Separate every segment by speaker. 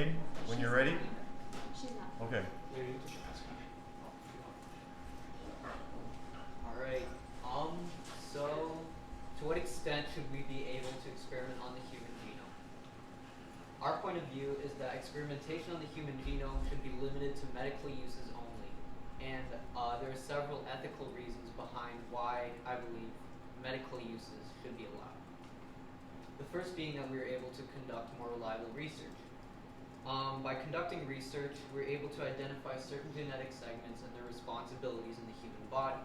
Speaker 1: Jane, when you're ready.
Speaker 2: She's not.
Speaker 1: Okay.
Speaker 3: Alright, so to what extent should we be able to experiment on the human genome? Our point of view is that experimentation on the human genome should be limited to medical uses only. And there are several ethical reasons behind why I believe medical uses should be allowed. The first being that we are able to conduct more reliable research. By conducting research, we're able to identify certain genetic segments and their responsibilities in the human body.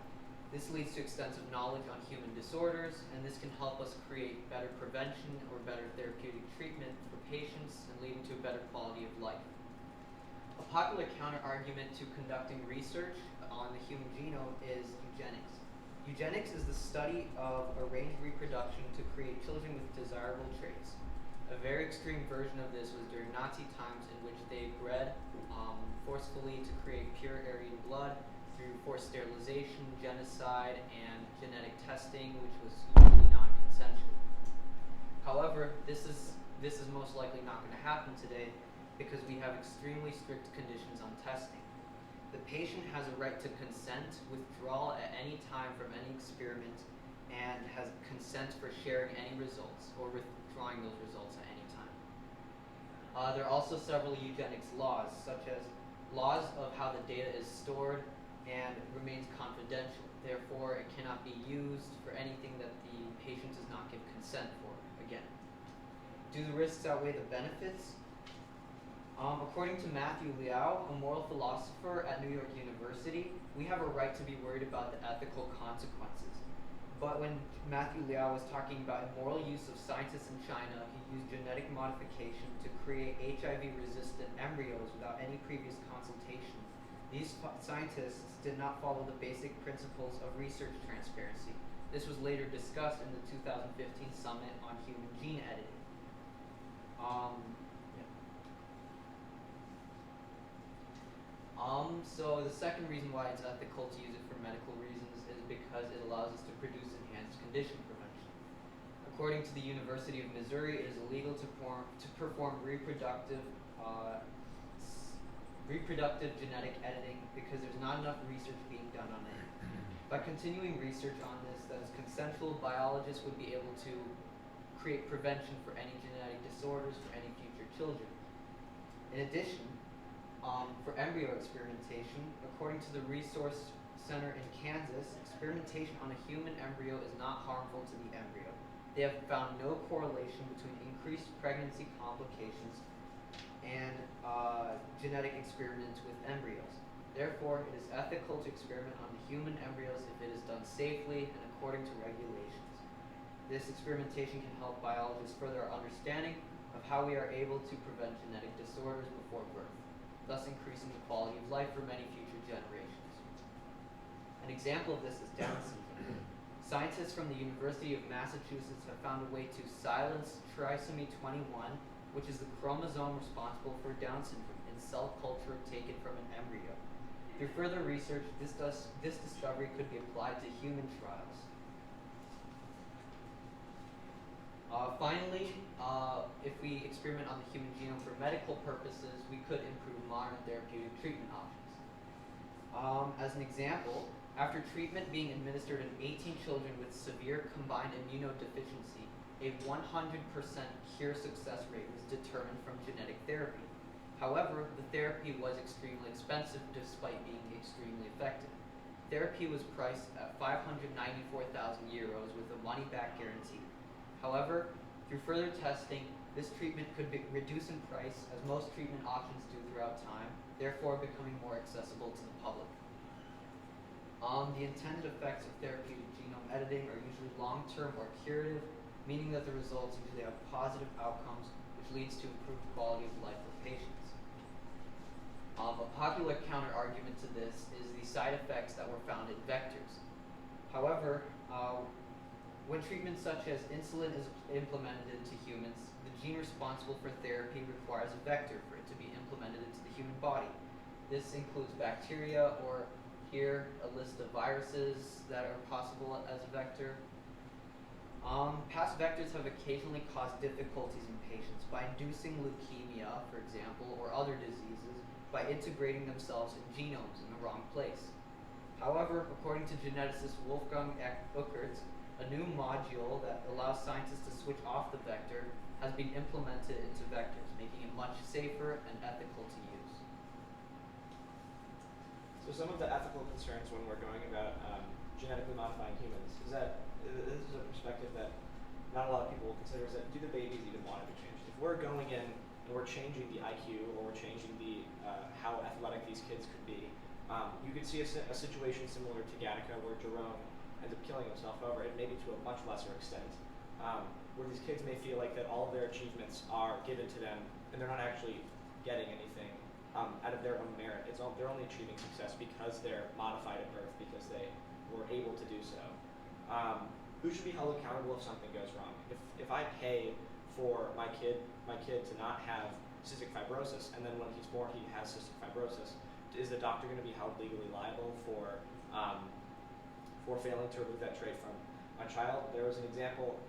Speaker 3: This leads to extensive knowledge on human disorders, and this can help us create better prevention or better therapeutic treatment for patients and leading to a better quality of life. A popular counter-argument to conducting research on the human genome is eugenics. Eugenics is the study of arranged reproduction to create children with desirable traits. A very extreme version of this was during Nazi times, in which they bred forcefully to create pure Aryan blood through forced sterilization, genocide, and genetic testing, which was usually non-consensual. However, this is most likely not going to happen today because we have extremely strict conditions on testing. The patient has a right to consent, withdrawal at any time from any experiment, and has consent for sharing any results or withdrawing those results at any time. There are also several eugenics laws, such as laws of how the data is stored and remains confidential. Therefore, it cannot be used for anything that the patient does not give consent for, again. Do the risks outweigh the benefits? According to Matthew Liao, a moral philosopher at New York University, we have a right to be worried about the ethical consequences. But when Matthew Liao was talking about immoral use of scientists in China who used genetic modification to create HIV-resistant embryos without any previous consultation, these scientists did not follow the basic principles of research transparency. This was later discussed in the 2015 Summit on Human Gene Editing. So the second reason why it's ethical to use it for medical reasons is because it allows us to produce enhanced condition prevention. According to the University of Missouri, it is illegal to perform reproductive genetic editing because there's not enough research being done on it. By continuing research on this that is consensual, biologists would be able to create prevention for any genetic disorders for any future children. In addition, for embryo experimentation, according to the Resource Center in Kansas, experimentation on a human embryo is not harmful to the embryo. They have found no correlation between increased pregnancy complications and genetic experiments with embryos. Therefore, it is ethical to experiment on the human embryos if it is done safely and according to regulations. This experimentation can help biologists further our understanding of how we are able to prevent genetic disorders before birth, thus increasing the quality of life for many future generations. An example of this is Down syndrome. Scientists from the University of Massachusetts have found a way to silence trisomy 21, which is the chromosome responsible for Down syndrome, in cell culture taken from an embryo. Through further research, this discovery could be applied to human trials. Finally, if we experiment on the human genome for medical purposes, we could improve modern therapeutic treatment options. As an example, after treatment being administered in 18 children with severe combined immunodeficiency, a 100% cure success rate was determined from genetic therapy. However, the therapy was extremely expensive despite being extremely effective. Therapy was priced at 594,000 euros with a money-back guarantee. However, through further testing, this treatment could be reduced in price as most treatment options do throughout time, therefore becoming more accessible to the public. The intended effects of therapeutic genome editing are usually long-term or curative, meaning that the results usually have positive outcomes, which leads to improved quality of life for patients. A popular counter-argument to this is the side effects that were found in vectors. However, when treatments such as insulin is implemented into humans, the gene responsible for therapy requires a vector for it to be implemented into the human body. This includes bacteria, or here a list of viruses that are possible as a vector. Past vectors have occasionally caused difficulties in patients by inducing leukemia, for example, or other diseases by integrating themselves in genomes in the wrong place. However, according to geneticist Wolfgang Uckert, a new module that allows scientists to switch off the vector has been implemented into vectors, making it much safer and ethical to use.
Speaker 1: So some of the ethical concerns when we're going about genetically modifying humans is that this is a perspective that not a lot of people will consider, is that do the babies even want to be changed? If we're going in and we're changing the IQ or we're changing the how athletic these kids could be, you could see a situation similar to Gattaca where Jerome ends up killing himself. However, it may be to a much lesser extent, where these kids may feel like that all of their achievements are given to them and they're not actually getting anything out of their own merit. They're only achieving success because they're modified at birth, because they were able to do so. Who should be held accountable if something goes wrong? If I pay for my kid to not have cystic fibrosis, and then when he's born he has cystic fibrosis, is the doctor going to be held legally liable for failing to remove that trait from my child? There was an example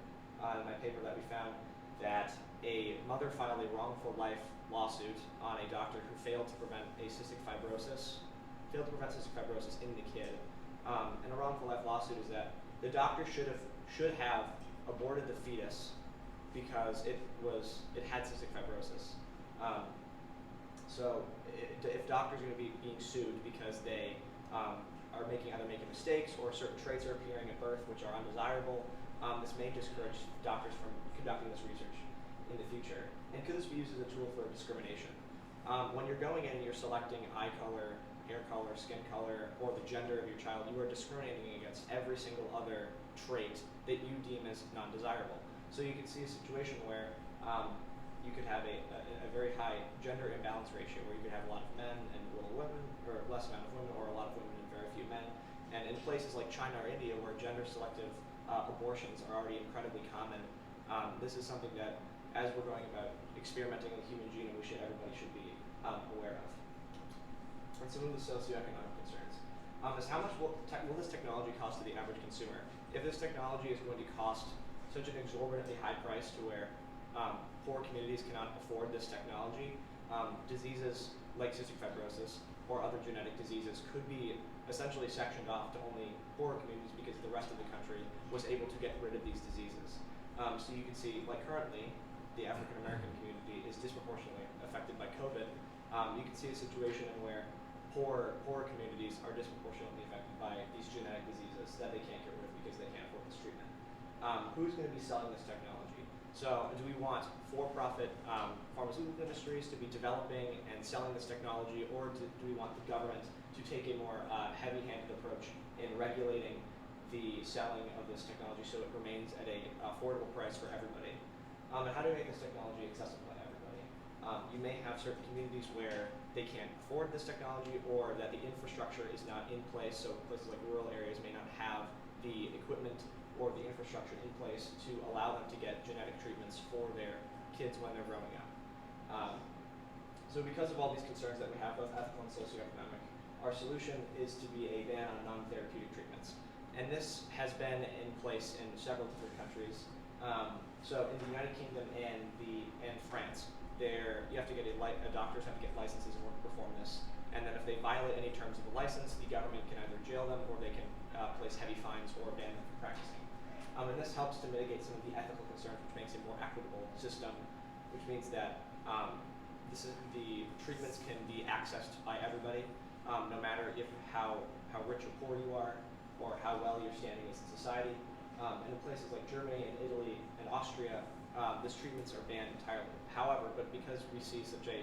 Speaker 1: in my paper that we found that a mother filed a wrongful life lawsuit on a doctor who failed to prevent cystic fibrosis in the kid. And a wrongful life lawsuit is that the doctor should have aborted the fetus because it had cystic fibrosis. So if doctors are going to be being sued because they are either making mistakes or certain traits are appearing at birth which are undesirable, this may discourage doctors from conducting this research in the future. And could this be used as a tool for discrimination? When you're going in and you're selecting eye color, hair color, skin color, or the gender of your child, you are discriminating against every single other trait that you deem as non-desirable. So you can see a situation where you could have a very high gender imbalance ratio, where you could have a lot of men and little women, or less amount of women, or a lot of women and very few men. And in places like China or India, where gender-selective abortions are already incredibly common, this is something that, as we're going about experimenting on the human genome, everybody should be aware of. And some of the socioeconomic concerns is how much will this technology cost to the average consumer? If this technology is going to cost such an exorbitantly high price to where poor communities cannot afford this technology, diseases like cystic fibrosis or other genetic diseases could be essentially sectioned off to only poorer communities because the rest of the country was able to get rid of these diseases. So you can see, like currently, the African American community is disproportionately affected by COVID. You can see a situation in where poorer communities are disproportionately affected by these genetic diseases that they can't get rid of because they can't afford this treatment. Who's going to be selling this technology? So do we want for-profit pharmaceutical industries to be developing and selling this technology, or do we want the government to take a more heavy-handed approach in regulating the selling of this technology so it remains at a affordable price for everybody? And how do we make this technology accessible to everybody? You may have certain communities where they can't afford this technology, or that the infrastructure is not in place, so places like rural areas may not have the equipment or the infrastructure in place to allow them to get genetic treatments for their kids when they're growing up. So because of all these concerns that we have, both ethical and socioeconomic, our solution is to be a ban on non-therapeutic treatments. And this has been in place in several different countries. So in the United Kingdom and France, doctors have to get licenses in order to perform this. And then if they violate any terms of the license, the government can either jail them or they can place heavy fines or ban them from practicing. And this helps to mitigate some of the ethical concerns, which makes a more equitable system, which means that the treatments can be accessed by everybody, no matter how rich or poor you are, or how well you're standing in society. And in places like Germany and Italy and Austria, these treatments are banned entirely. However, but because we see such a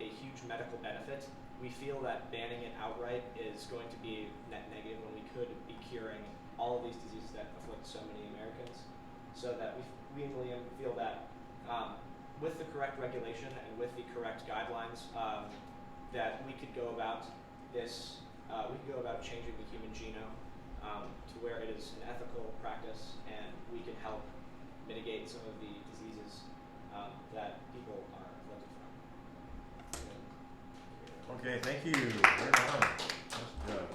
Speaker 1: huge medical benefit, we feel that banning it outright is going to be net negative when we could be curing all of these diseases that afflict so many Americans. So that we and William feel that with the correct regulation and with the correct guidelines, that we could go about this, we could go about changing the human genome to where it is an ethical practice, and we can help mitigate some of the diseases that people are afflicted from.
Speaker 2: Okay, thank you. Right on. Nice job.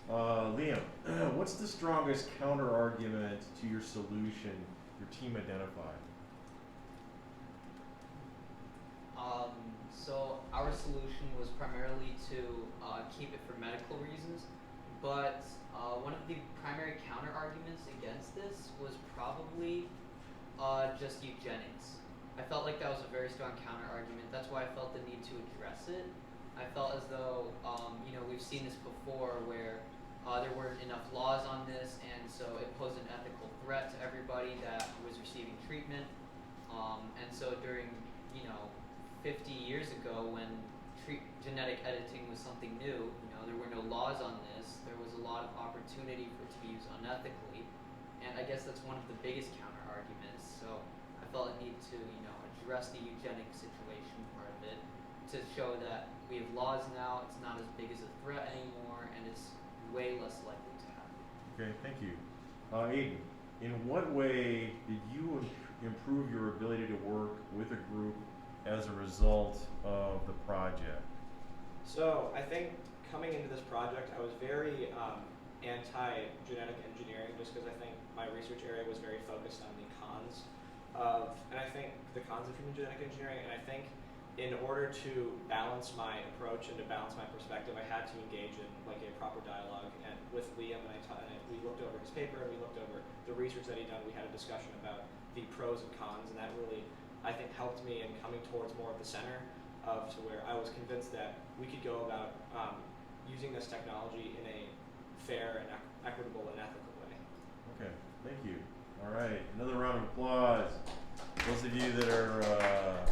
Speaker 2: Liam, what what's the strongest counter argument to your solution your team identified?
Speaker 3: So our solution was primarily to keep it for medical reasons, but one of the primary counter arguments against this was probably just eugenics. I felt like that was a very strong counter argument. That's why I felt the need to address it. I felt as though, we've seen this before where there weren't enough laws on this, and so it posed an ethical threat to everybody that was receiving treatment. And so during, 50 years ago when genetic editing was something new, there were no laws on this. There was a lot of opportunity for it to be used unethically. And I guess that's one of the biggest counter arguments. So I felt a need to, address the eugenic situation part of it to show that we have laws now, it's not as big as a threat anymore, and it's way less likely to happen.
Speaker 2: Okay, thank you. Aiden, in what way did you improve your ability to work with a group as a result of the project?
Speaker 1: So I think coming into this project, I was very anti-genetic engineering just because I think my research area was very focused on the cons of human genetic engineering, and I think in order to balance my approach and to balance my perspective, I had to engage in like a proper dialogue and with Liam, and we looked over his paper and we looked over the research that he'd done. We had a discussion about the pros and cons, and that really, I think, helped me in coming towards more of the center of to where I was convinced that we could go about using this technology in a fair and equitable and ethical way.
Speaker 2: Okay, thank you. All right, another round of applause. Those of you that are